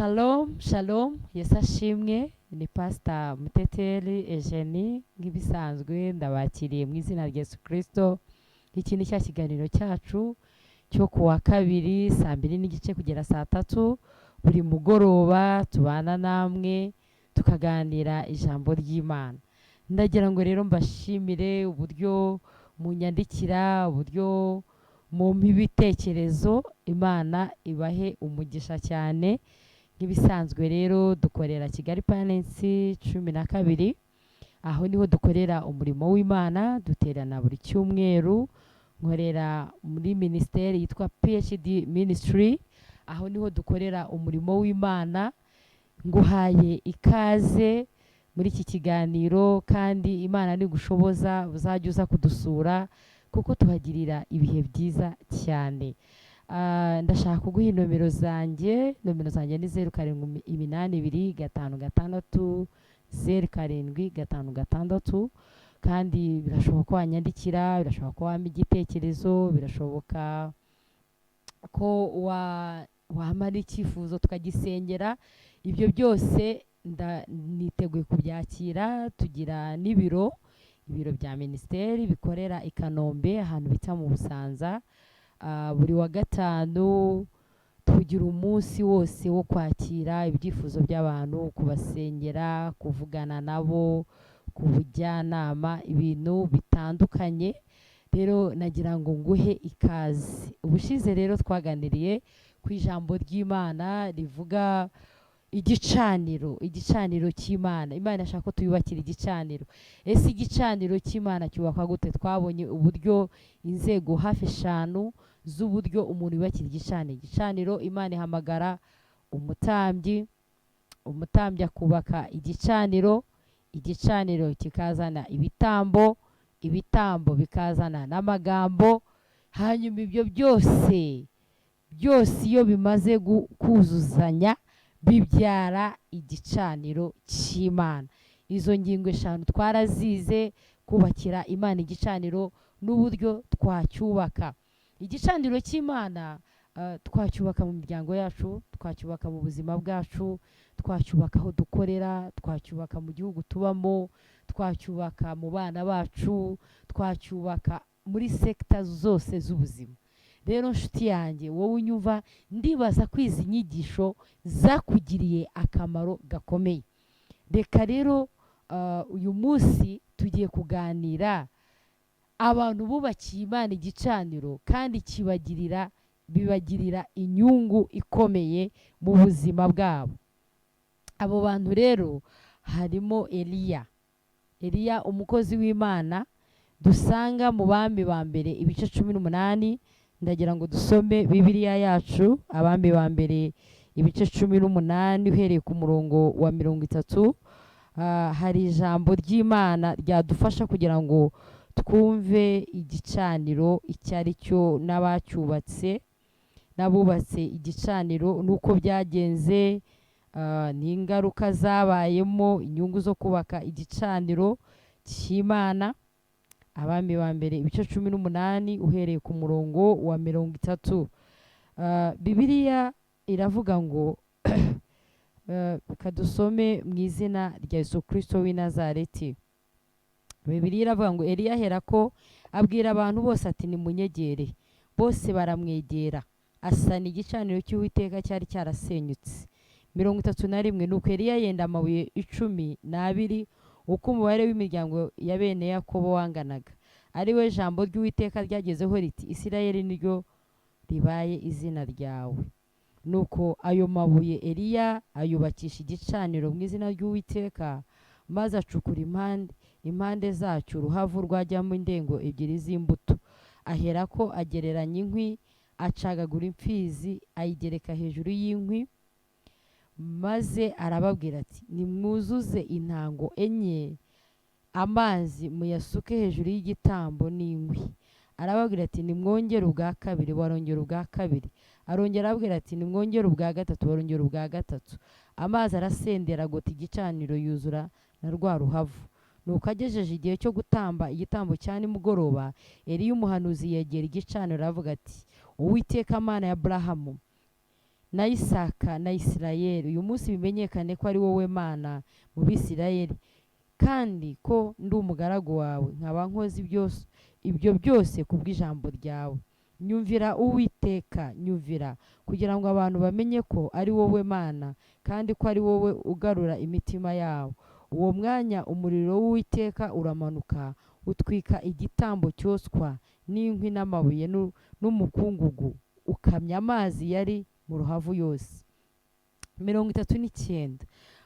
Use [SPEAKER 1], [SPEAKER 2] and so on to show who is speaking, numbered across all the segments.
[SPEAKER 1] Shalom, shalom, Yesu ashimwe, ni Pastor Muteteri Eugenie nk'ibisanzwe ndabakiriye mu izina rya Yesu Kristo. Iki ni cya kiganiro cyacu cyo kuwa kabiri saa 2:30 kugera saa 3 buri mugoroba tubana namwe tukaganira ijambo ry'Imana. Ndagira ngo rero mbashimire uburyo munyandikira, uburyo mu ibitekerezo. Imana ibahe umugisha cyane. Nk'ibisanzwe rero dukorera Kigali Panensi 12, aho niho dukorera umurimo w'Imana, duterana buri cyumweru. Nkorera muri ministeri yitwa PhD Ministry, aho niho dukorera umurimo w'Imana. Nguhaye ikaze muri iki kiganiro, kandi Imana nigushoboza uzajya uza kudusura kuko tuhagirira ibihe byiza cyane. Ndashaka kuguha nomero zanjye ni 0782560756, kandi birashoboka ko wanyandikira, birashoboka ko wampa igitekerezo, birashoboka ko wamara icyifuzo tukagisengera. Ibyo byose niteguye kubyakira. Tugira ibiro bya ministeri bikorera i Kanombe ahantu bita mu Busanza. Buri wa gatanu tugira umunsi wose wo kwakira ibyifuzo by'abantu, kubasengera, kuvugana nabo, kubujyanama, ibintu bitandukanye. Rero nagira ngo nguhe ikaze. Ubushize rero twaganiriye ku ijambo ry'Imana rivuga igicaniro cy'Imana. Imana ashaka ko tuyubakira igicaniro. Ese igicaniro cy'Imana cyubakwa gute? Twabonye uburyo inzego hafi 5 z'uburyo umuntu yubakira igicaniro. Imana ihamagara umutambyi akubaka igicaniro kikazana ibitambo bikazana n'amagambo. Hanyuma ibyo byose iyo bimaze kuzuzanya bibyara igicaniro cy'Imana. Izo ngingo 5 twarazize: kubakira Imana igicaniro n'uburyo twacyubaka. Igicaniro cy'Imana twacyubaka mu miryango yacu, twacyubaka mu buzima bwacu, twacyubaka aho dukorera, twacyubaka mu gihugu tubamo, twacyubaka mu bana bacu, twacyubaka muri sekta zose z'ubuzima. Rero nshuti yanjye, wowe unyumva, ndibaza ko izi nyigisho zakugiriye akamaro gakomeye. Reka rero uyu munsi tugiye kuganira abantu bubakiye Imana igicaniro kandi bibagirira inyungu ikomeye mu buzima bwabo. Abo bantu rero harimo Eliya, umukozi w'Imana, dusanga mu Bami ba mbere ibice 18. Ndagira ngo dusome Bibiliya yacu, Abami ba mbere ibice 18 uhereye ku murongo wa 30. Hari ijambo ry'Imana ryadufasha kugira ngo twumve igicaniro icyo ari cyo, n'abubatse igicaniro nuko byagenze, n'ingaruka zabayemo, inyungu zo kubaka igicaniro cy'Imana. Abami ba mbere ibice 18 uhereye ku murongo wa 30. Bibiliya iravuga ngo kadusome mu izina rya Yesu Kristo w'i Nazareti. Bibiliya iravuga ngo Eliya aherako abwira abantu bose ati nimunyegere. Bose baramwegera, asana igicaniro cy'Uwiteka cyari cyarasenyutse. 31. Nuko Eliya yenda amabuye 12 uko umubare w'imiryango ya bene Yakobo wanganaga. Ari we jambo ry'Uwiteka ryagezeho riti, Isirayeli niryo ribaye izina ryawe. Nuko ayo mabuye Eliya ayubakisha igicaniro mu izina ry'Uwiteka, maze acukura impande zacyo uruhavu rwajyamo indengo 2 z'imbuto. Aherako agereranya inkwi, acagagura imfizi, ayigereka hejuru y'inkwi. Maze arababwira ati, nimwuzuze intango 4 amazi muyasuke hejuru y'igitambo n'inkwi. Arababwira ati, nimwongere ubwa 2. Barongera ubwa 2. Arongera arababwira ati, nimwongere ubwa 3. Barongera ubwa 3. Amazi arasendera agota igicaniro yuzura na rwa ruhavu. Nuko agejeje igihe cyo gutamba igitambo cya nimugoroba, Eliya umuhanuzi yegera igicaniro aravuga ati, Uwiteka Mana ya Aburahamu, na Isaka na Isirayeli, uyu munsi bimenyekane ko ari wowe Mana mu Bisirayeli, kandi ko ndi umugaragu wawe, nkaba nkoze ibyo byose kubw'ijambo ryawe. Nyumvira Uwiteka, nyumvira, kugira ngo abantu bamenye ko ari wowe Mana, kandi ko ari wowe ugarura imitima yabo. Uwo mwanya umuriro w'Uwiteka uramanuka, utwika igitambo cyoswa n'inkwi n'amabuye n'umukungugu, ukamya amazi yari mu ruhavu yose. 39.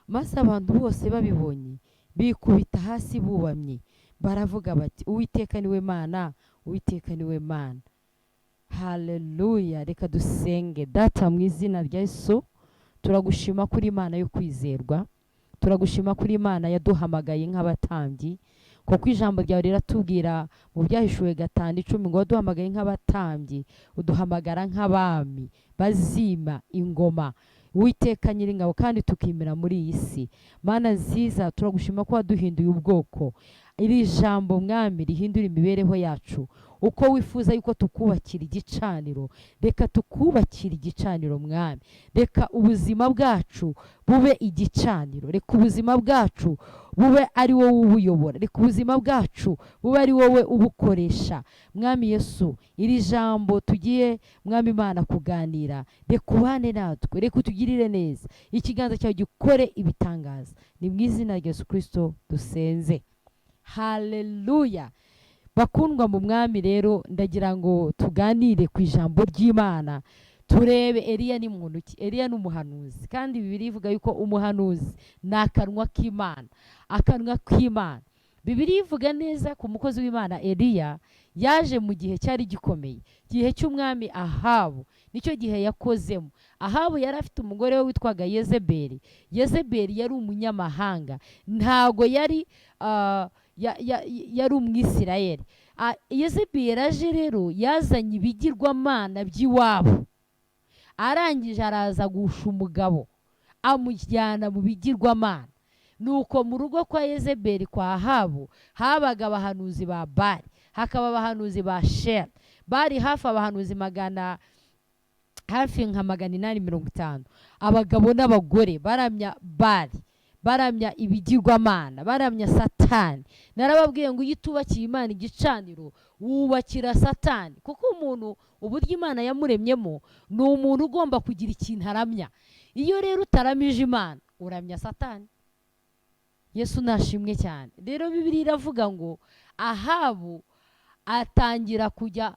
[SPEAKER 1] Maze abantu bose babibonye bikubita hasi bubamye, baravuga bati, Uwiteka niwe Mana, Uwiteka niwe Mana. Haleluya. Reka dusenge. Data, mu izina rya Yesu, turagushima kuri Imana yo kwizerwa, turagushima kuri Imana yaduhamagaye nk'abatambyi, kuko ijambo ryawe riratubwira mu Byahishuwe 5:10 ngo waduhamagaye nk'abatambyi, uduhamagara nk'abami bazima ingoma, Uwiteka Nyiringabo, kandi tukimira muri iyi si. Mana nziza, turagushima ko waduhinduye ubwoko. Iri jambo Mwami rihindura imibereho yacu, uko wifuza yuko tukubakira igicaniro, reka tukubakira igicaniro Mwami. Reka ubuzima bwacu bube igicaniro, reka ubuzima bwacu bube ari wowe ubuyobora, reka ubuzima bwacu bube ari wowe ubukoresha. Mwami Yesu, iri jambo tugiye Mwami Imana kuganira, reka ubane natwe, reka utugirire neza, ikiganza cyawe gikore ibitangaza. Ni mu izina rya Yesu Kristo dusenze. Haleluya. Bakundwa mu Mwami, rero ndagira ngo tuganire ku ijambo ry'Imana, turebe Eliya ni muntu ki. Eliya ni umuhanuzi, kandi Bibiliya ivuga yuko umuhanuzi ni akanwa k'Imana, akanwa k'Imana. Bibiliya ivuga neza ku mukozi w'Imana Eliya, yaje mu gihe cyari gikomeye, gihe cy'umwami Ahabu, nicyo gihe yakozemo. Ahabu yari afite umugore we witwaga Yezebeli. Yezebeli yari umunyamahanga, ntago yari yari umwisirayeli. Yezebeli aje rero yazanye ibigirwamana by'iwabo, arangije araza gusha umugabo amujyana mu bigirwamana. Nuko mu rugo kwa Yezebeli kwa Ahabu habaga abahanuzi ba Bali, hakaba abahanuzi ba Shera, bari hafi abahanuzi hafi nka 850, abagabo n'abagore baramya Bali, baramya ibigirwamana, baramya Satani. Narababwiye ngo iyo utubakiye Imana igicaniro wubakira Satani, kuko umuntu uburyo Imana yamuremyemo ni umuntu ugomba kugira ikintu aramya. Iyo rero utaramije Imana uramya Satani. Yesu nashimwe cyane. Rero Bibiliya iravuga ngo Ahabu atangira kujya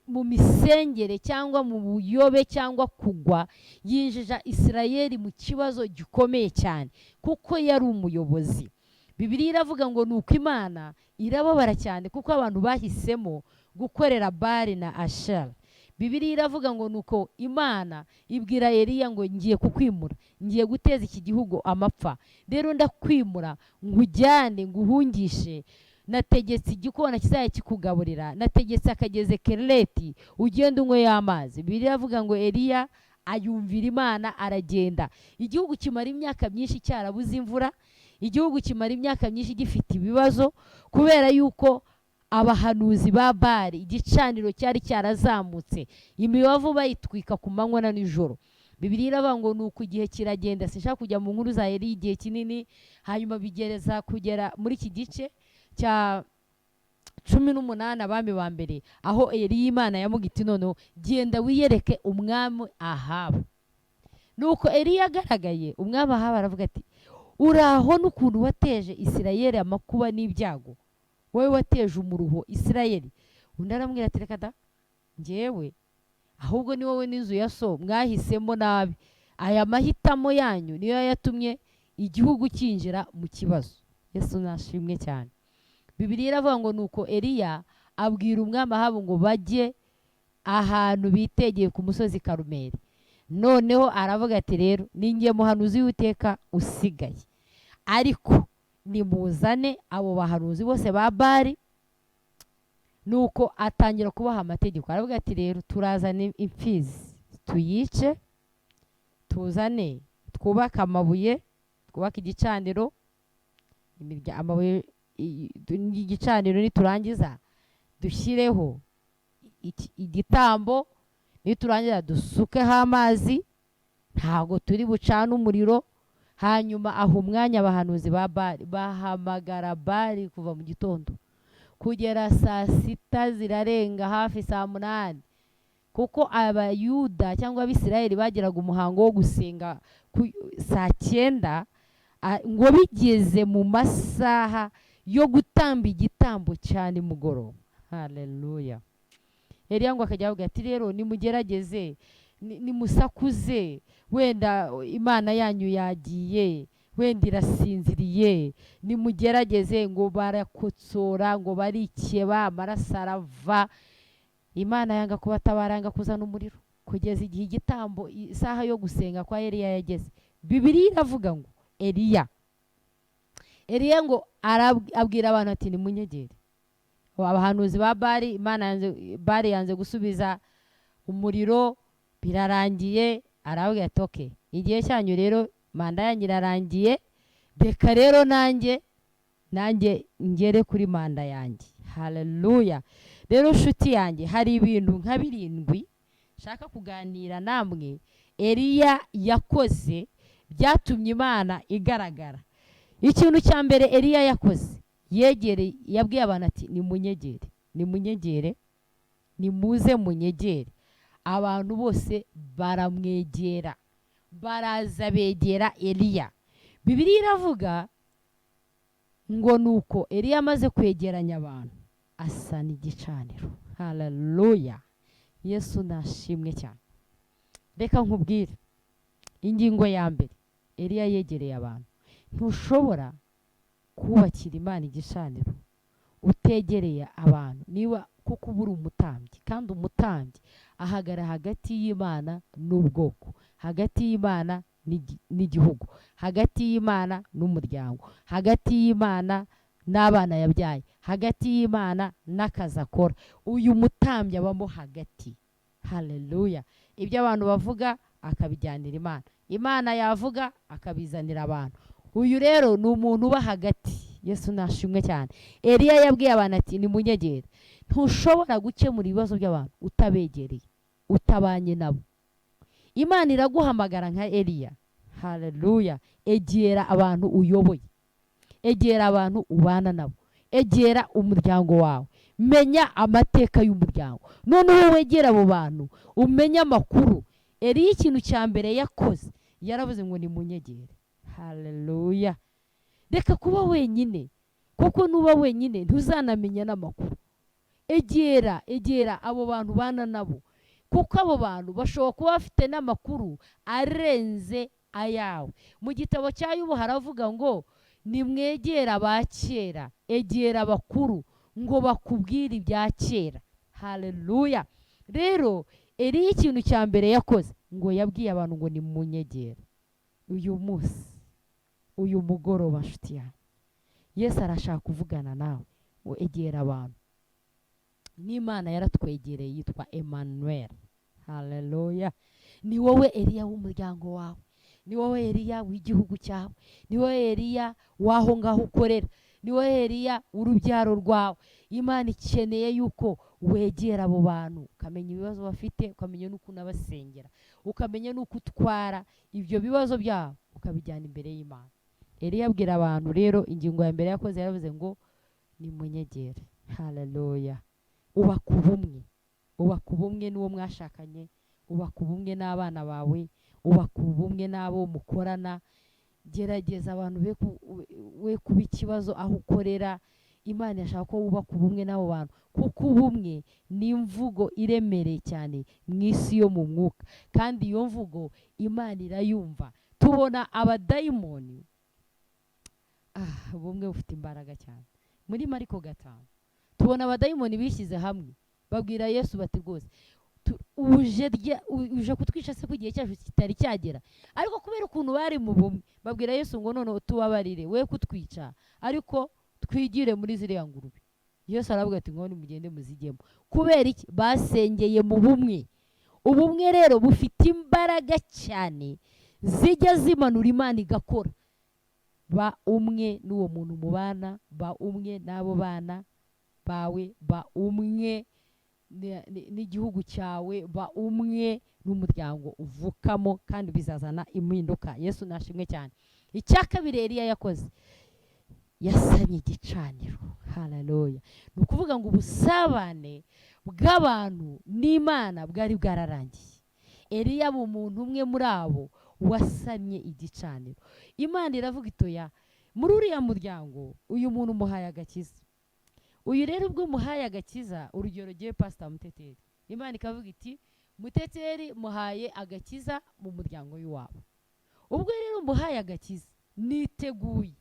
[SPEAKER 1] mu misengere cyangwa mu buyobe cyangwa kugwa, yinjija Isirayeli mu kibazo gikomeye cyane, kuko yari umuyobozi. Bibiliya iravuga ngo nuko Imana irababara cyane, kuko abantu bahisemo gukorera Bali na Ashera. Bibiliya iravuga ngo nuko Imana ibwira Eliya ngo ngiye kukwimura, ngiye guteza iki gihugu amapfa, rero ndakwimura nkujyane nguhungishe. Nategetse igikona kizajya kikugaburira, nategetse akageze Kereti ugenda unywe y'amazi. Bibiliya iravuga ngo Eliya ayumvira Imana aragenda. Igihugu kimara imyaka myinshi cyarabuze imvura, igihugu kimara imyaka myinshi gifite ibibazo, kubera yuko abahanuzi ba Bali, igicaniro cyari cyarazamutse, imibavu bayitwika ku manywa na nijoro. Bibiliya iravuga ngo nuko igihe kiragenda, sinshaka kujya mu nkuru za Eliya igihe kinini, hanyuma bigereza kugera muri iki gice cya 18 abami ba mbere, aho Eliya Imana yamugiti noneho genda wiyereke umwami Ahabu. Nuko Eliya agaragaye, umwami Ahabu aravuga ati, uraho n'ukuntu wateje Isirayeli amakuba n'ibyago, wowe wateje umuruho Isirayeli. Undi aramubwira ati, reka da, njyewe ahubwo ni wowe n'inzu ya so mwahisemo nabi, aya mahitamo yanyu niyo yatumye igihugu kinjira mu kibazo. Yesu nashimwe cyane. Bibiliya iravuga ngo nuko Eliya abwira umwami Ahabu ngo bajye ahantu bitegeye ku musozi Karumeli. Noneho aravuga ati, rero ninjye muhanuzi w'Uwiteka usigaye, ariko nimuzane abo bahanuzi bose ba Bali. Nuko atangira kubaha amategeko, aravuga ati, rero turazane imfizi tuyice, tuzane twubake amabuye, twubake igicaniro, amabuye igicaniro, niturangiza dushyireho igitambo, niturangiza dusukeho amazi, ntago turi bucana umuriro. Hanyuma aho umwanya abahanuzi ba Bali bahamagara Bali kuva mu gitondo kugera saa sita zirarenga hafi saa munani, kuko abayuda cyangwa abisirayeli bagiraga umuhango wo gusenga saa cyenda, ngo bigeze mu masaha yo gutamba igitambo cyane mugoroba. Haleluya. Eliya ngo akajya avuga ati rero nimugerageze, nimusakuze, wenda Imana yanyu yagiye, wenda irasinziriye, nimugerageze. Ngo barakotsora, ngo barikeba, amaraso arava. Imana yanga kubatabara, yanga kuzana umuriro kugeza igihe igitambo, isaha yo gusenga kwa Eliya yageze. Bibiliya iravuga ngo Eliya ngo abwira abantu ati nimunyegere. Abahanuzi ba Bali, Bali yanze gusubiza umuriro, birarangiye. Aravuga ati okay, igihe cyanyu rero, manda yanyu irarangiye, reka rero nanjye ngere kuri manda yanjye. Haleluya. Rero nshuti yanjye, hari ibintu nka 7 shaka kuganira namwe Eliya yakoze byatumye Imana igaragara. Ikintu cya mbere Eliya yakoze, yabwiye abantu ati nimunyegere, nimuze munyegere. Abantu bose baramwegera, baraza begera Eliya. Bibiliya iravuga ngo nuko Eliya amaze kwegeranya abantu asana igicaniro. Haleluya. Yesu nashimwe cyane. Reka nkubwire ingingo ya mbere, Eliya yegereye abantu. Ntushobora kubakira Imana igicaniro utegereye abantu, niba kuko ubura umutambyi. Kandi umutambyi ahagara hagati y'Imana n'ubwoko, hagati y'Imana n'igihugu, hagati y'Imana n'umuryango, hagati y'Imana n'abana yabyaye, hagati y'Imana n'akazi akora. Uyu mutambyi abamo hagati. Haleluya. Ibyo abantu bavuga akabijyanira Imana, Imana yavuga akabizanira abantu. Uyu rero ni umuntu uba hagati. Yesu nashimwe cyane. Eliya yabwiye abantu ati nimunyegere. Ntushobora gukemura ibibazo by'abantu utabegereye, utabanye nabo. Imana iraguhamagara nka Eliya. Haleluya. Egera abantu uyoboye, egera abantu ubana nabo, egera umuryango wawe, menya amateka y'umuryango. Noneho wegera abo bantu umenya amakuru. Eliya ikintu cya mbere yakoze, yaravuze ngo nimunyegere. Haleluya. Reka kuba wenyine, kuko nuba wenyine ntuzanamenya n'amakuru. Egera abo bantu bana nabo, kuko abo bantu bashobora kuba bafite n'amakuru arenze ayawe. Mu gitabo cya Yubu haravuga ngo nimwegera abakera, egera abakuru ngo bakubwire ibya kera. Haleluya. Rero Eliya ikintu cya mbere yakoze, ngo yabwiye abantu ngo nimunyegere. Uyu munsi, uyu mugoroba nshuti yanjye, Yesu arashaka kuvugana nawe, ngo egera abantu. N'Imana yaratwegereye, yitwa Emmanuel. Haleluya. Ni wowe Eliya w'umuryango wawe, ni wowe Eliya w'igihugu cyawe, ni wowe Eliya waho ngaho ukorera, ni wowe Eliya urubyaro rwawe. Imana ikeneye yuko wegera abo bantu, ukamenya ibibazo bafite, ukamenya n'uko unabasengera, ukamenya n'uko utwara ibyo bibazo byabo ukabijyana imbere y'Imana. Eliya abwira abantu rero, ingingo ya mbere yakoze, yaravuze ngo nimunyegere. Haleluya. Ubaka ubumwe n'uwo mwashakanye, ubaka ubumwe n'abana bawe, ubaka ubumwe n'abo mukorana. Gerageza abantu we kuba ikibazo aho ukorera. Imana yashaka ko wubaka ubumwe n'abo bantu, kuko ubumwe ni imvugo iremereye cyane mu isi yo mu mwuka, kandi iyo mvugo Imana irayumva. Tubona abadayimoni, ubumwe bufite imbaraga cyane. Muri Mariko 5 tubona abadayimoni bishyize hamwe, babwira Yesu bati rwose uje kutwica se kugiye cyacu kitari cyagera. Ariko kubera ukuntu bari mu bumwe, babwira Yesu ngo none tubabarire, we kutwica, ariko twigire muri ziriya ngurube. Yesu aravuga ati ngo nimugende muzigemo. Kubera iki? Basengeye mu bumwe. Ubumwe rero bufite imbaraga cyane, zijya zimanura Imana igakora. Ba umwe n'uwo muntu mubana, ba umwe n'abo bana bawe, ba umwe n'igihugu cyawe, ba umwe n'umuryango uvukamo kandi bizazana impinduka. Yesu nashimwe cyane. Icya kabiri Eliya yakoze, yasanye igicaniro. Haleluya. Ni ukuvuga ngo ubusabane bw'abantu n'Imana bwari bwararangiye. Eliya aba umuntu umwe muri abo wasanye igicaniro. Imana iravuga itoya, muri uriya muryango uyu muntu umuhaye agakiza. Uyu rero ubwo muhaye agakiza, urugero giye Pastor Muteteri, Imana ikavuga iti Muteteri muhaye agakiza mu muryango w'iwabo. Ubwo rero muhaye agakiza, niteguye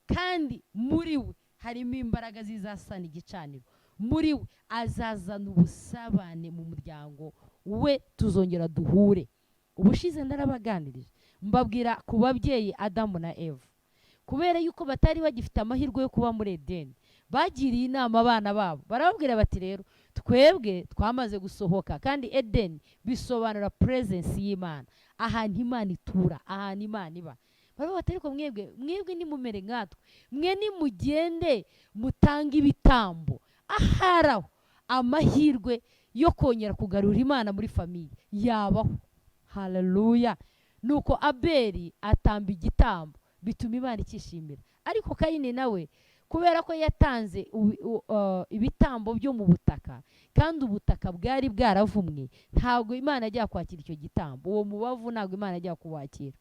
[SPEAKER 1] kandi muri we harimo imbaraga zizasana igicaniro. Muri we azazana ubusabane mu muryango we, tuzongera duhure. Ubushize ndarabaganirije mbabwira ku babyeyi Adamu na Eva, kubera yuko batari bagifite amahirwe yo kuba muri Edeni, bagiriye inama abana babo, barababwira bati rero twebwe twamaze gusohoka, kandi Edeni bisobanura presence y'Imana, ahantu Imana itura, ahantu Imana iba. Baravuga bati ariko mwebwe nimumere nkatwe, mwe nimugende mutanga ibitambo, aharaho amahirwe yo kongera kugarura Imana muri famiye yabaho. Haleluya. Nuko Abeli atamba igitambo, bituma Imana ikishimira. Ariko Kayini nawe kubera ko yatanze ibitambo byo mu butaka, kandi ubutaka bwari bwaravumwe, ntabwo Imana ajya kwakira icyo gitambo. Uwo mubavu ntabwo Imana ajya kuwakira,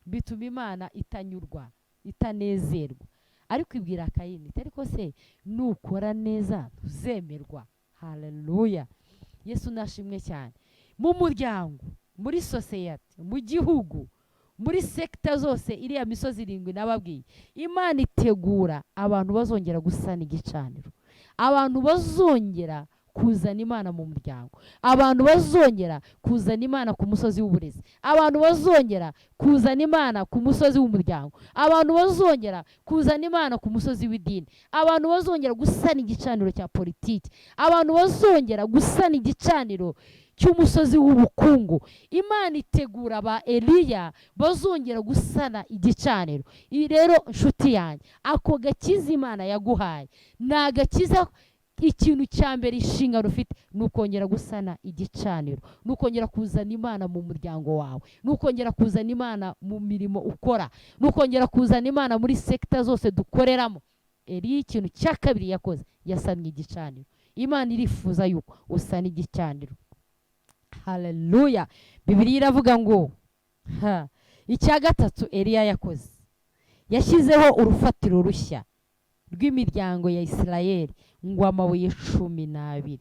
[SPEAKER 1] bituma Imana itanyurwa, itanezerwa. Ariko ibwira Kayini, ariko se nukora neza tuzemerwa. Haleluya. Yesu nashimwe cyane. Mu muryango, muri society, mu gihugu, muri sekta zose, iriya misozi 7 nababwiye, Imana itegura abantu bazongera gusana igicaniro, abantu bazongera kuzana Imana mu muryango, abantu bazongera kuzana Imana ku musozi w'uburezi, abantu bazongera kuzana Imana ku musozi w'umuryango, abantu bazongera kuzana Imana ku musozi w'idini, abantu bazongera gusana igicaniro cya politiki, abantu bazongera gusana igicaniro cy'umusozi w'ubukungu. Imana itegura ba Eliya bazongera gusana igicaniro. Ibi rero nshuti yanjye, ako gakiza Imana yaguhaye ni agakiza. Ikintu cya mbere inshingano ufite ni ukongera gusana igicaniro, ni ukongera kuzana Imana mu muryango wawe, ni ukongera kuzana Imana mu mirimo ukora, ni ukongera kuzana Imana muri sekta zose dukoreramo. Eliya ikintu cya kabiri yakoze, yasanye igicaniro. Imana irifuza yuko usana igicaniro. Haleluya. Bibiliya iravuga ngo icya gatatu Eliya yakoze, yashyizeho urufatiro rushya rw'imiryango ya Isirayeli, ngo amabuye 12.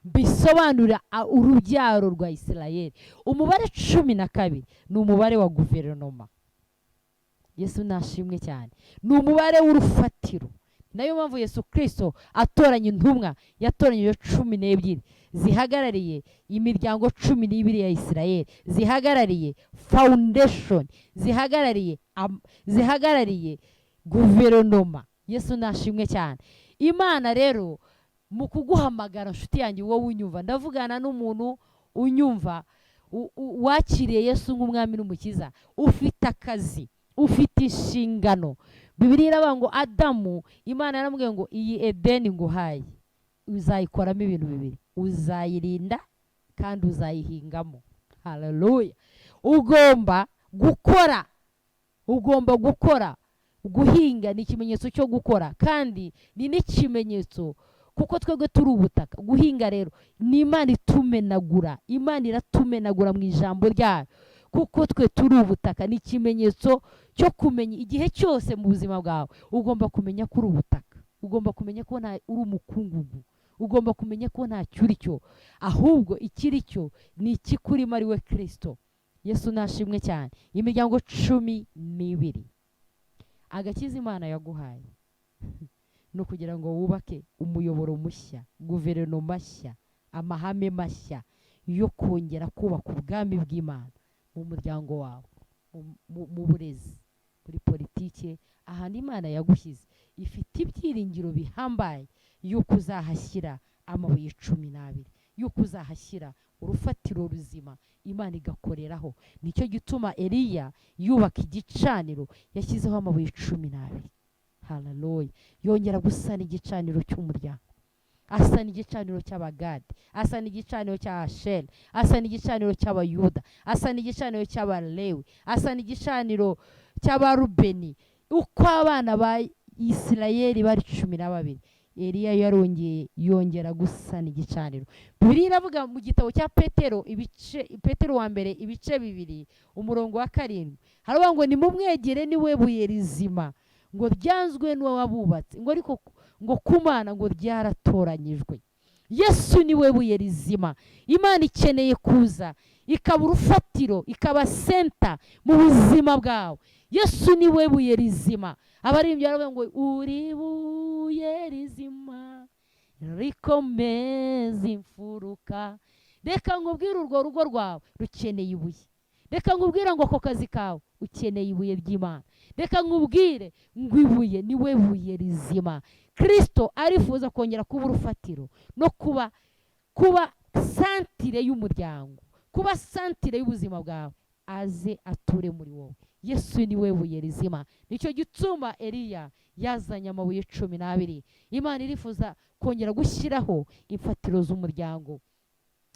[SPEAKER 1] Bisobanura urubyaro rwa Isirayeli. Umubare 12 ni umubare wa guverinoma. Yesu nashimwe cyane. Ni umubare w'urufatiro. Nayo mpamvu Yesu Kristo atoranya intumwa, yatoranyije 12 zihagarariye imiryango 12 ya Isirayeli, zihagarariye foundation, zihagarariye guverinoma. Yesu nashimwe cyane. Imana rero mu kuguhamagara, nshuti yanjye wowe unyumva, ndavugana n'umuntu unyumva wakiriye Yesu nk'umwami n'umukiza, ufite akazi, ufite inshingano. Bibiliya iravuga ngo Adamu, Imana yaramubwiye ngo iyi Edeni nguhaye uzayikoramo ibintu 2, uzayirinda kandi uzayihingamo. Haleluya. Ugomba gukora. Guhinga ni ikimenyetso cyo gukora, kandi ni n'ikimenyetso kuko twebwe turi ubutaka. Guhinga rero ni Imana itumenagura, Imana iratumenagura mu ijambo ryayo, kuko twe turi ubutaka. Ni ikimenyetso cyo kumenya igihe cyose mu buzima bwawe ugomba kumenya ko uri ubutaka, ugomba kumenya ko uri umukungugu, ugomba kumenya ko nta cyuri cyo, ahubwo ikiri cyo ni ikikurimo ari we Kristo. Yesu nashimwe cyane. Imiryango 12. Agakiza Imana yaguhaye no kugira ngo wubake umuyoboro mushya, guverinoma nshya, amahame mashya yo kongera kubaka ubwami bw'Imana mu muryango wawe, mu burezi, muri politike. Ahantu Imana yagushyize ifite ibyiringiro bihambaye yuko uzahashyira amabuye 12, yuko uzahashyira urufatiro ruzima, Imana igakoreraho. Nicyo gituma Eliya yubaka igicaniro, yashyizeho amabuye 12. Haleluya. Yongera gusana igicaniro cy'umuryango. asa n'igicaniro cy'abagadi, asa n'igicaniro cya Asheri, asa n'igicaniro cy'abayuda, asa n'igicaniro cy'abalewi, asa n'igicaniro cy'abarubeni. Uko abana ba Isirayeli bari 12, Eliya yarongeye yongera gusana igicaniro. Bibiliya iravuga mu gitabo cya Petero wa mbere ibice 2 umurongo wa 7, haravuga ngo nimumwegere niwe buye rizima, ngo ryanzwe n'uwabubatse, ngo ariko ngo kumana ngo ryaratoranyijwe. Yesu niwe buye rizima. Imana ikeneye kuza ikaba urufatiro, ikaba senta mu buzima bwawe. Yesu niwe buye rizima. Abaririmbyi baravuga ngo uri buye rizima rikomeza imfuruka. Reka nkubwire urwo rugo rwawe rukeneye ibuye. Reka nkubwire ngo ako kazi kawe ukeneye ibuye ry'Imana. Reka nkubwire ngo ibuye niwe buye rizima. Kristo arifuza kongera kuba urufatiro no kuba santire y'umuryango, kuba santire y'ubuzima bwawe, aze ature muri wowe. Yesu niwe buye rizima. Nicyo gituma Eliya yazanye amabuye 12. Imana irifuza kongera gushyiraho imfatiro z'umuryango.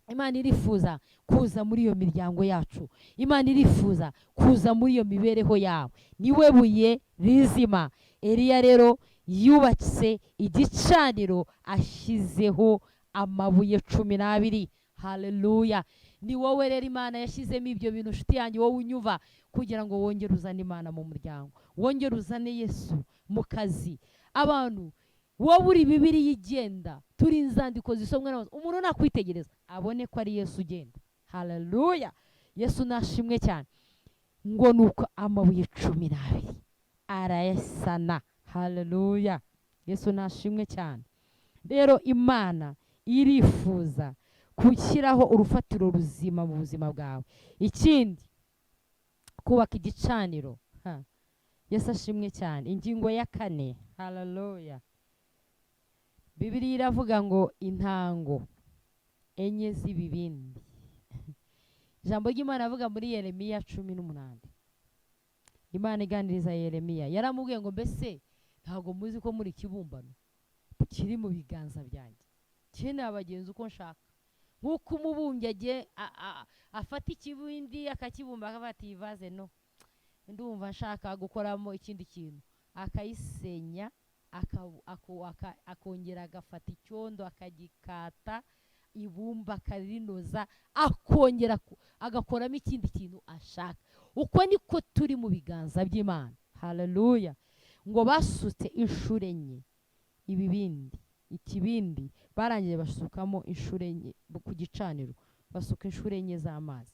[SPEAKER 1] Imana irifuza kuza muri iyo miryango yacu. Imana irifuza kuza muri iyo mibereho yawe. Niwe buye rizima. Eliya rero yubatse igicaniro ashyizeho amabuye 12. Haleluya. Ni wowe rero Imana yashyizemo ibyo bintu, nshuti yanjye wowe unyuva, kugira ngo wongere uzane Imana mu muryango, wongere uzane Yesu mu kazi. Abantu wowe uri Bibiliya igenda, turi inzandiko zisomwa n'abantu, umuntu nakwitegereza abone ko ari Yesu ugenda. Haleluya. Yesu nashimwe cyane. Ngo nuko amabuye 12 arayasana. Haleluya. Yesu nashimwe cyane. Rero Imana irifuza gushyiraho urufatiro ruzima mu buzima bwawe. Ikindi, kubaka igicaniro. Yesu ashimwe cyane. Ingingo ya 4. Haleluya. Bibiliya iravuga ngo intango enye z'ibibindi. Ijambo ry'Imana avuga muri Yeremiya 18. Imana iganiriza Yeremiya, yaramubwiye ngo mbese ntago muzi ko muri kibumbano kiri mu biganza byanjye, cyene abagenzi uko nshaka. Nk'uko umubumbyi agiye afata ikibindi akakibumba, akafata ivaze, no ndumva nshaka gukoramo ikindi kintu, akayisenya, akongera agafata icyondo akagikata, ibumba akarinoza, akongera agakoramo ikindi kintu ashaka. Uko niko turi mu biganza by'Imana. Haleluya. Ngo basutse inshuro 4 ibibindi, ikibindi barangiye basukamo inshuro 4 ku gicaniro, basuka inshuro 4 z'amazi.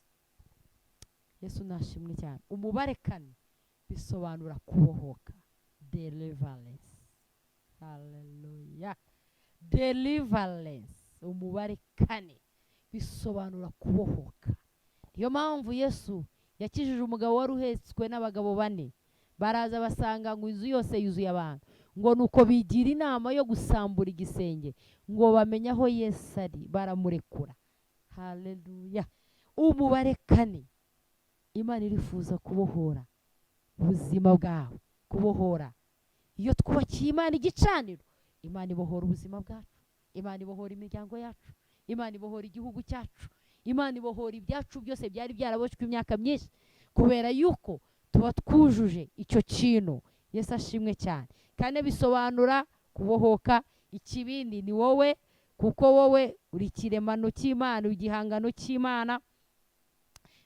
[SPEAKER 1] Yesu nashimwe cyane. Umubare 4 bisobanura kubohoka, deliverance. Haleluya. Deliverance. Umubare 4 bisobanura kubohoka. Niyo mpamvu Yesu yakijije umugabo wari uhetswe n'abagabo 4. Baraza basanga ngo inzu yose yuzuye abantu, ngo nuko bigira inama yo gusambura igisenge ngo bamenye aho Yesu ari, baramurekura. Haleluya. Umubare 4, Imana irifuza kubohora ubuzima bwawe, kubohora. Iyo twubakiye Imana igicaniro, Imana ibohora ubuzima bwacu, Imana ibohora imiryango yacu, Imana ibohora igihugu cyacu, Imana ibohora ibyacu byose byari byaraboshywe imyaka myinshi, kubera yuko tuba twujuje icyo kintu. Yesu ashimwe cyane. Kandi bisobanura kubohoka. Ikibindi ni wowe, kuko wowe uri kiremano cy'Imana, igihangano cy'Imana.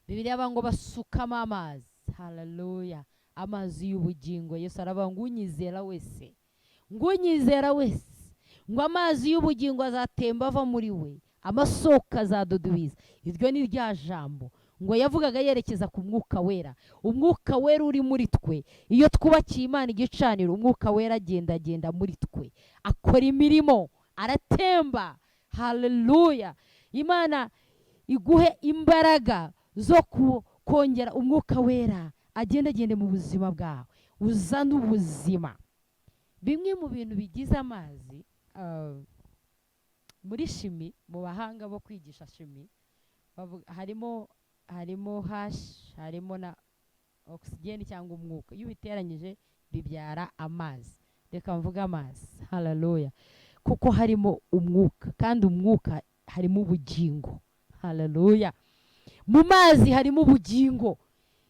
[SPEAKER 1] Bibiliya ngo basukamo amazi. Haleluya. Amazi y'ubugingo. Yesu aravuga ngo unyizera wese, ngo amazi y'ubugingo azatemba ava muri we, amasoko azadudubiza. Iryo ni rya jambo ngo yavugaga yerekeza ku mwuka wera. Umwuka wera uri muri twe. Iyo twubakiye Imana igicaniro, umwuka wera agenda muri twe, akora imirimo, aratemba. Haleluya. Imana iguhe imbaraga zo kongera umwuka wera agende mu buzima bwawe, uzana ubuzima. Bimwe mu bintu bigize amazi, muri shimi, mu bahanga bo kwigisha shimi, harimo hash, harimo na oxygen cyangwa umwuka. Iyo ubiteranyije bibyara amazi. Reka mvuga amazi. Haleluya. kuko harimo umwuka, kandi umwuka harimo ubugingo. Haleluya. Mu mazi harimo ubugingo.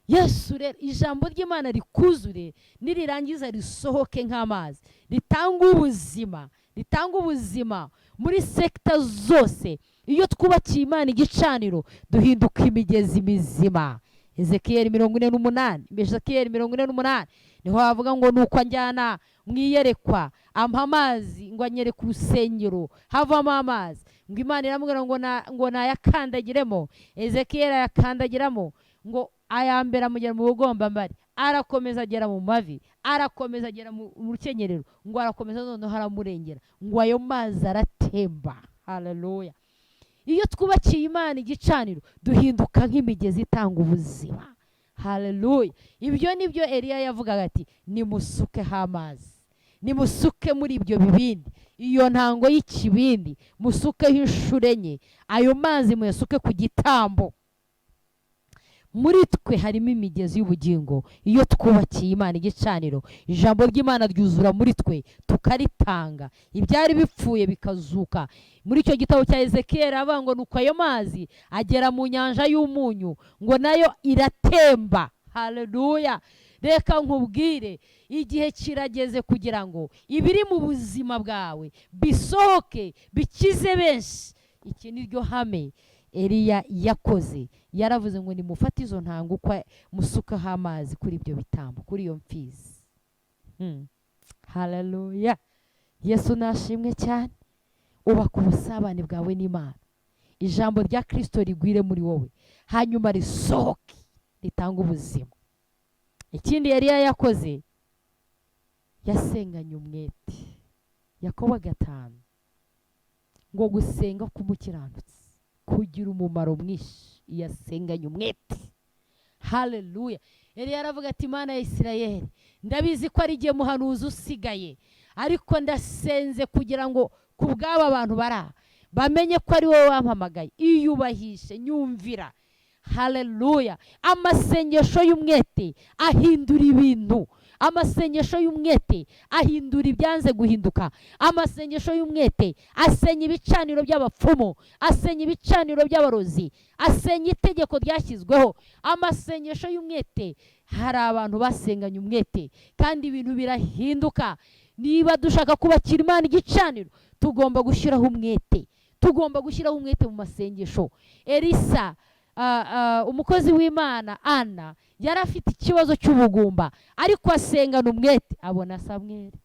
[SPEAKER 1] Yesu rero ijambo ry'Imana rikuzure nirirangiza risohoke nk'amazi, ritanga ubuzima, ritanga ubuzima muri sekta zose. Iyo twubakiye Imana igicaniro duhinduka imigezi mizima. Ezekiyeli 48, Ezekiyeli 48 niho havuga ngo nuko anjyana mwiyerekwa ampa amazi, ngo anyereka urusengero havamo amazi, ngo Imana iramubwira ngo nayakandagiremo. Ezekiyeli ayakandagiramo, ngo ayambera mugera mu bugombambari, arakomeza agera mu mavi, arakomeza agera mu rukenyerero, ngo arakomeza noneho haramurengera, ngo ayo mazi aratemba. Haleluya. Iyo twubakiye Imana igicaniro duhinduka nk'imigezi itanga ubuzima. Haleluya. Ibyo nibyo Eliya yavugaga ati nimusukeho amazi, nimusuke muri ibyo bibindi, iyo ntango y'ikibindi musukeho inshuro enye, ayo mazi muyasuke ku gitambo. Muri twe harimo imigezi y'ubugingo. Iyo twubakiye Imana igicaniro, ijambo ry'Imana ryuzura muri twe, tukaritanga, ibyari bipfuye bikazuka. Muri icyo gitabo cya Ezekiyeli avuga ngo nuko ayo mazi agera mu nyanja y'umunyu, ngo nayo iratemba. Haleluya. Reka nkubwire, igihe kirageze kugira ngo ibiri mu buzima bwawe bisohoke, bikize benshi. Iki ni ryo hame Eliya yakoze. Yaravuze ngo nimufate izo ntango uko musukaho amazi kuri ibyo bitambo, kuri iyo mfizi. Haleluya. Yesu nashimwe cyane. Ubaka ubusabane bwawe n'Imana, ijambo rya Kristo rigwire muri wowe, hanyuma risohoke ritanga ubuzima. Ikindi Eliya yakoze, yasenganye umwete. Yakobo 5, ngo gusenga k'umukiranutsi kugira umumaro mwinshi iyo asenganye umwete. Haleluya. Eliya aravuga ati Imana ya Isirayeli, ndabizi ko ari igihe muhanuzi usigaye, ariko ndasenze kugira ngo kubw'aba bantu bara bamenye ko ari wowe wampamagaye. Iyubahishe, nyumvira. Haleluya. Amasengesho y'umwete ahindura ibintu. Amasengesho y'umwete ahindura ibyanze guhinduka. Amasengesho y'umwete asenya ibicaniro by'abapfumu, asenya ibicaniro by'abarozi, asenya itegeko ryashyizweho. Amasengesho y'umwete, hari abantu basenganye umwete kandi ibintu birahinduka. Niba dushaka kubakira Imana igicaniro, tugomba gushyiraho umwete, tugomba gushyiraho umwete mu masengesho. Elisa, umukozi w'Imana Ana, yari afite ikibazo cy'ubugumba, ariko asengana umwete abona Samweli.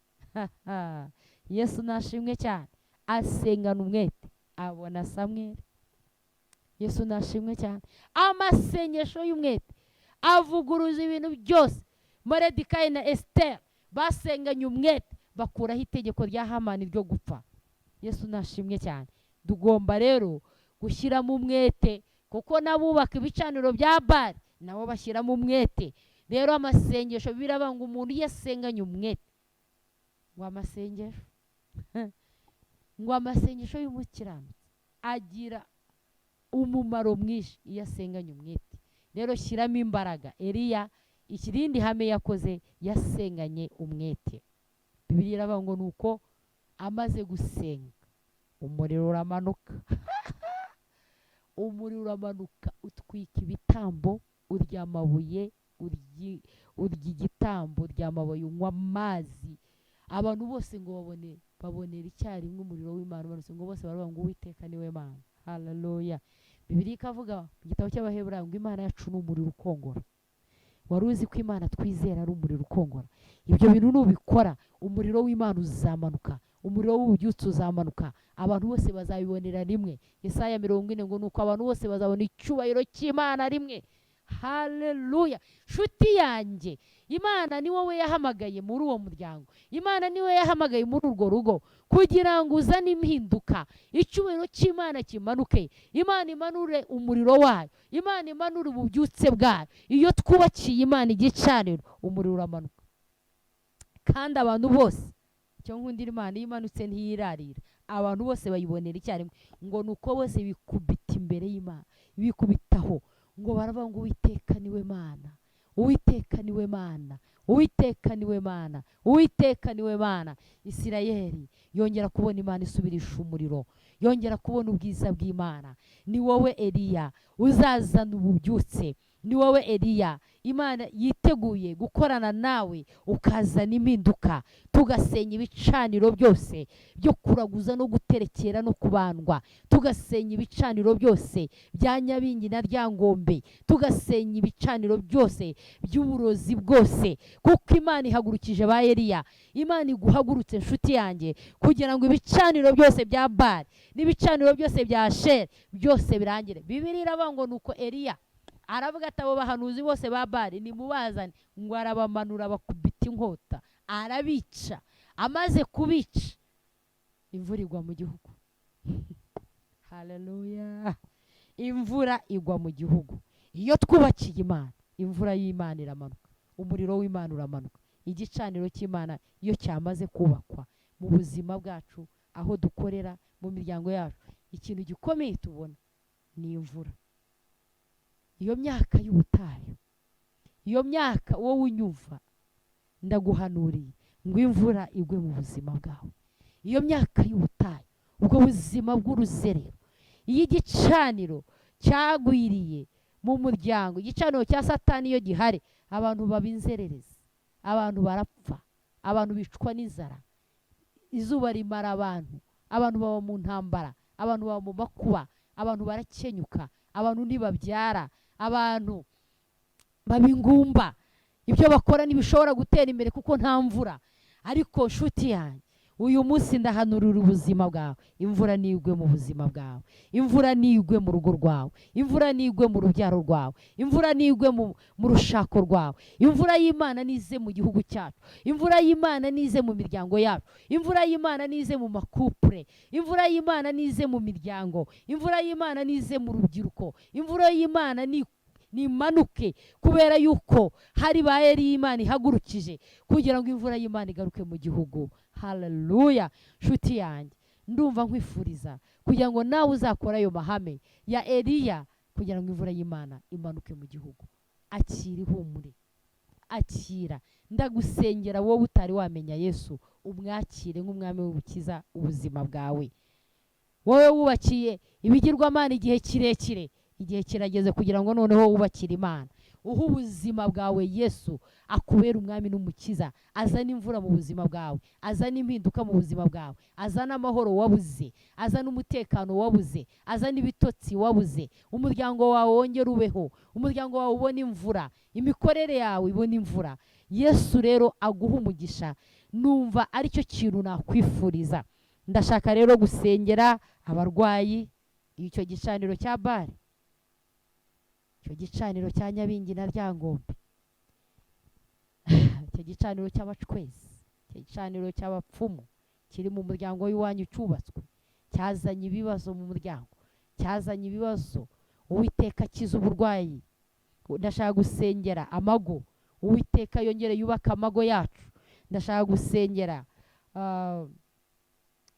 [SPEAKER 1] Yesu nashimwe cyane. Asengana umwete abona Samweli. Yesu nashimwe cyane. Amasengesho y'umwete avuguruza ibintu byose. Moridekayi na Esiteri basenganye umwete, bakuraho itegeko rya Hamani ryo gupfa. Yesu nashimwe cyane. Tugomba rero gushyiramo umwete, kuko nabubaka ibicaniro bya Bali nabo bashyiramo umwete. Rero amasengesho birabanga umuntu yasenganye umwete, ngo amasengesho ngo amasengesho y'umukiranutsi agira umumaro mwinshi iyo asenganye umwete. Rero shyiramo imbaraga. Eliya ikirindi hame yakoze, yasenganye umwete. Bibiliya iravuga ngo nuko amaze gusenga umuriro uramanuka. Umuriro uramanuka utwika ibitambo, urya amabuye, urya igitambo, urya amabuye, unywa amazi. Abantu bose ngo babonera icyarimwe umuriro w'Imana umanutse, ngo bose baravuga ngo Uwiteka niwe Mana. Haleluya. Bibiliya ikavuga mu gitabo cy'Abaheburayo ngo Imana yacu ni umuriro ukongora. Wari uzi ko Imana twizera ari umuriro ukongora? Ibyo bintu nubikora, umuriro w'Imana uzamanuka, umuriro w'ububyutse uzamanuka, abantu bose bazabibonera rimwe. Yesaya 40 ngo nuko abantu bose bazabona icyubahiro cy'Imana rimwe. Haleluya. Shuti yanjye, Imana ni wowe yahamagaye muri uwo muryango, Imana ni wowe yahamagaye muri urwo rugo, kugira ngo uzane impinduka, icyubahiro cy'Imana kimanuke, Imana imanure umuriro wayo, Imana imanure ububyutse bwayo. Iyo twubakiye Imana igicaniro, umuriro uramanuka, kandi abantu bose, cyo nkundira Imana imanutse ntiyirarira, abantu bose bayibonera icyarimwe, ngo nuko bose bikubita imbere y'Imana, bikubitaho, ngo baravuga ngo Uwiteka niwe Mana, Uwiteka niwe Mana, Uwiteka niwe Mana, Uwiteka niwe Mana. Isirayeli yongera kubona Imana isubirisha umuriro, yongera kubona ubwiza bw'Imana. Ni wowe Eliya uzazana ububyutse, ni wowe Eliya Imana yiteguye gukorana nawe ukazana impinduka, tugasenya ibicaniro byose byo kuraguza no guterekera no kubandwa, tugasenya ibicaniro byose bya Nyabingi na Ryangombe, tugasenya ibicaniro byose by'uburozi bwose, kuko Imana ihagurukije ba Eliya. Imana iguhagurutse nshuti yanjye kugira ngo ibicaniro byose bya Bali n'ibicaniro byose bya Asheri byose birangire. Bibiliya iravuga ngo nuko Eliya aravuga ati abo bahanuzi bose ba Bali nimubazane, ngo arabamanura bakubita inkota arabica. Amaze kubica imvura igwa mu gihugu. Haleluya! Imvura igwa mu gihugu. Iyo twubakiye Imana, imvura y'Imana iramanuka, umuriro w'Imana uramanuka. Igicaniro cy'Imana iyo cyamaze kubakwa mu buzima bwacu, aho dukorera, mu miryango yacu, ikintu gikomeye tubona ni imvura. Iyo myaka y'ubutayu, iyo myaka wowe unyumva, ndaguhanuriye ngo imvura igwe mu buzima bwawe. Iyo myaka y'ubutayu, ubwo buzima bw'uruzerero, iyo igicaniro cyagwiriye mu muryango, igicaniro cya Satani iyo gihari, abantu baba inzererezi, abantu barapfa, abantu bicwa n'inzara, izuba rimara abantu baba mu ntambara, abantu baba mu makuba, abantu barakenyuka, abantu ntibabyara, abantu baba ingumba, ibyo bakora ntibishobora gutera imbere kuko nta mvura. Ariko nshuti yanjye, uyu munsi ndahanurira ubuzima bwawe, imvura nigwe mu buzima bwawe, imvura nigwe mu rugo rwawe, imvura nigwe mu rubyaro rwawe, imvura nigwe mu rushako rwawe, imvura y'Imana nize mu gihugu cyacu, imvura y'Imana nize mu miryango yacu, imvura y'Imana nize mu makupure, imvura y'Imana nize mu miryango, imvura y'Imana nize mu rubyiruko, imvura y'Imana nimanuke, kubera yuko hari ba Eliya Imana ihagurukije kugira ngo imvura y'Imana igaruke mu gihugu. Haleluya! Nshuti yanjye, ndumva nkwifuriza kugira ngo nawe uzakora ayo mahame ya Eliya kugira ngo imvura y'Imana imanuke mu gihugu. Akira ihumure, akira. Ndagusengera wowe utari wamenya Yesu, umwakire nk'umwami w'ubukiza ubuzima bwawe. Wowe wubakiye ibigirwamana igihe kirekire, igihe kirageze kugira ngo noneho wubakire Imana. Uha ubuzima bwawe Yesu, akubera umwami n'umukiza, azana imvura mu buzima bwawe, azana impinduka mu buzima bwawe, azana amahoro wabuze, azana umutekano wabuze, azana ibitotsi wabuze, umuryango wawe wongere ubeho, umuryango wawe ubone imvura, imikorere yawe ibone imvura. Yesu rero aguha umugisha, numva aricyo kintu nakwifuriza. Ndashaka rero gusengera abarwayi, icyo gicaniro cya Bali, icyo gicaniro cya Nyabingi na Ryangombe, icyo gicaniro cy'abacwezi, icyo gicaniro cy'abapfumu kiri mu muryango w'iwanyu cyubatswe, cyazanye ibibazo mu muryango, cyazanye ibibazo. Uwiteka akiza uburwayi. Ndashaka gusengera amago, Uwiteka yongere yubaka amago yacu. Ndashaka gusengera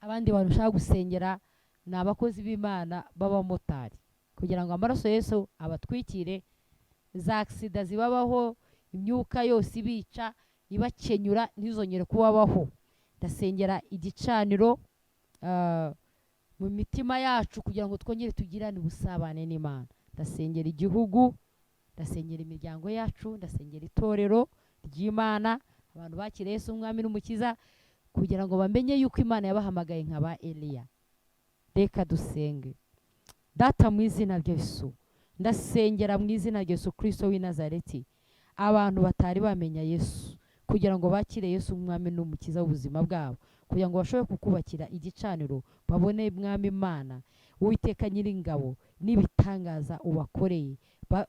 [SPEAKER 1] abandi bantu ushaka gusengera ni abakozi b'Imana b'abamotari, kugira ngo amaraso Yesu abatwikire, za aksida zibabaho, imyuka yose ibica ibakenyura ntizongere kubabaho. Ndasengera igicaniro mu mitima yacu kugira ngo twongere tugirane ubusabane n'Imana. Ndasengera igihugu, ndasengera imiryango yacu, ndasengera itorero ry'Imana, abantu bakira Yesu umwami n'umukiza, kugira ngo bamenye yuko Imana yabahamagaye nk'aba Eliya. Reka dusenge. Data, mu izina rya Yesu, ndasengera mu izina rya Yesu Kristo w'i Nazareti, abantu batari bamenya Yesu, kugira ngo bakire Yesu umwami n'umukiza w'ubuzima bwabo, kugira ngo bashobore kukubakira igicaniro, babone mwami Imana Uwiteka Nyiringabo n'ibitangaza ubakoreye,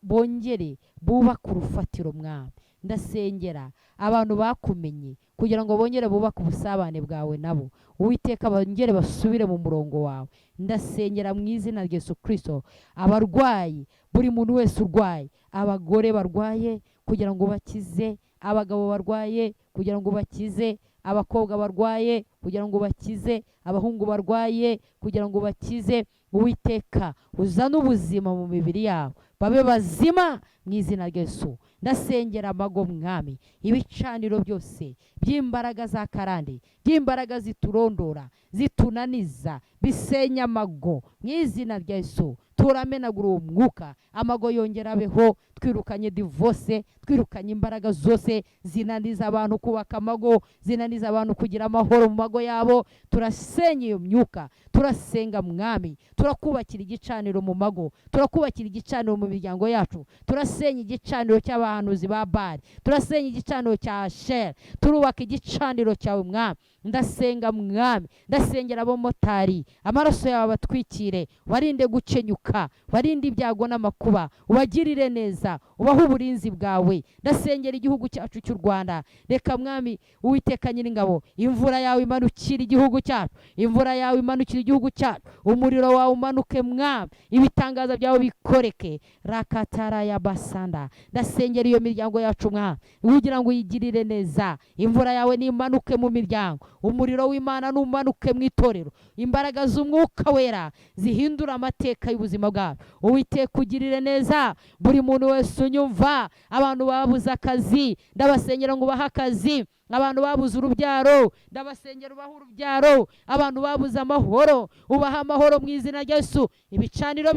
[SPEAKER 1] bongere bubaka urufatiro mwami. Ndasengera abantu bakumenye kugira ngo bongere bubaka ubusabane bwawe nabo, Uwiteka bongere basubire mu murongo wawe. Ndasengera mu izina rya Yesu Kristo abarwayi, buri muntu wese urwaye, abagore barwaye kugira ngo bakize, abagabo barwaye kugira ngo bakize, abakobwa barwaye kugira ngo bakize, abahungu barwaye kugira ngo bakize. Uwiteka uzana ubuzima mu mibiri yabo, babe bazima mu izina rya Yesu. Ndasengera amago mwami, ibicaniro byose by'imbaraga za karande, by'imbaraga ziturondora, zitunaniza, bisenya amago mu izina rya Yesu. Turamenagura uwo mwuka, amago yongera abeho. Twirukanye divorce, twirukanye imbaraga zose zinaniza abantu kubaka amago, zinaniza abantu kugira amahoro mu mago yabo. Turasenya iyo myuka, turasenga mwami, turakubakira igicaniro mu mago, turakubakira igicaniro mu miryango yacu, turasenya igicaniro cy'abahanuzi ba Bali, turasenya igicaniro cya Ashera, turubaka igicaniro cyawe mwami. Ndasenga mwami, ndasengera abamotari, amaraso yawe abatwikire, warinde gukenyuka, warinde ibyago n'amakuba, ubagirire neza, ubaho uburinzi bwawe. Ndasengera igihugu cyacu cy'u Rwanda, reka mwami Uwiteka Nyiringabo, imvura yawe imanukira igihugu cyacu, imvura yawe imanukira igihugu cyacu, umuriro wawe umanuke mwami, ibitangaza byawe bikoreke. Rakatara ya basanda, ndasengera iyo miryango yacu mwami, ugira ngo uyigirire neza. Imvura yawe nimanuke mu miryango, umuriro w'Imana numanuke mu itorero, imbaraga z'umwuka wera zihindura amateka y'ubuzima bwawe. Uwiteka ugirire neza buri muntu wese unyumva. Abantu babuze akazi, ndabasengera ngo bahe akazi. Abantu babuze urubyaro, ndabasengera ubahe urubyaro. Abantu babuze amahoro, ubaha amahoro mu izina rya Yesu. Ibicaniro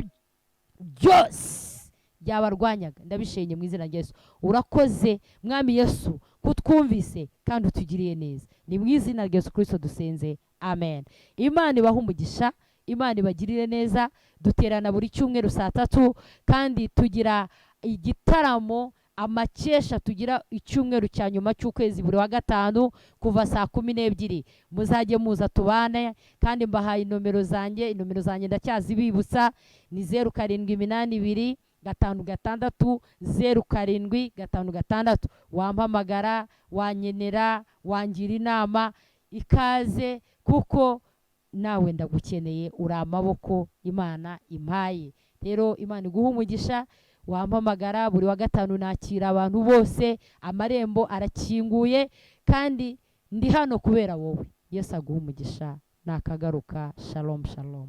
[SPEAKER 1] byose byabarwanyaga ndabishenye mu izina rya Yesu. Urakoze mwami Yesu kutwumvise kandi utugiriye neza. Ni mu izina rya Yesu Kristo dusenze, amen. Imana ibahe umugisha, Imana ibagirire neza. Duterana buri cyumweru saa 3 kandi tugira igitaramo amakesha, tugira icyumweru cya nyuma cy'ukwezi buri wa gatanu kuva saa 12. Muzajye muza tubane, kandi mbahaye inomero zanjye ndacyazibibutsa, ni 0782 5 076. Wampamagara, wanyenera, wangira inama, ikaze kuko nawe ndagukeneye, uri amaboko Imana impaye. Rero Imana iguha umugisha. Wampamagara buri wa gatanu, nakira abantu bose, amarembo arakinguye kandi ndi hano kubera wowe. Yesu aguha umugisha. Nakagaruka. Shalom shalom.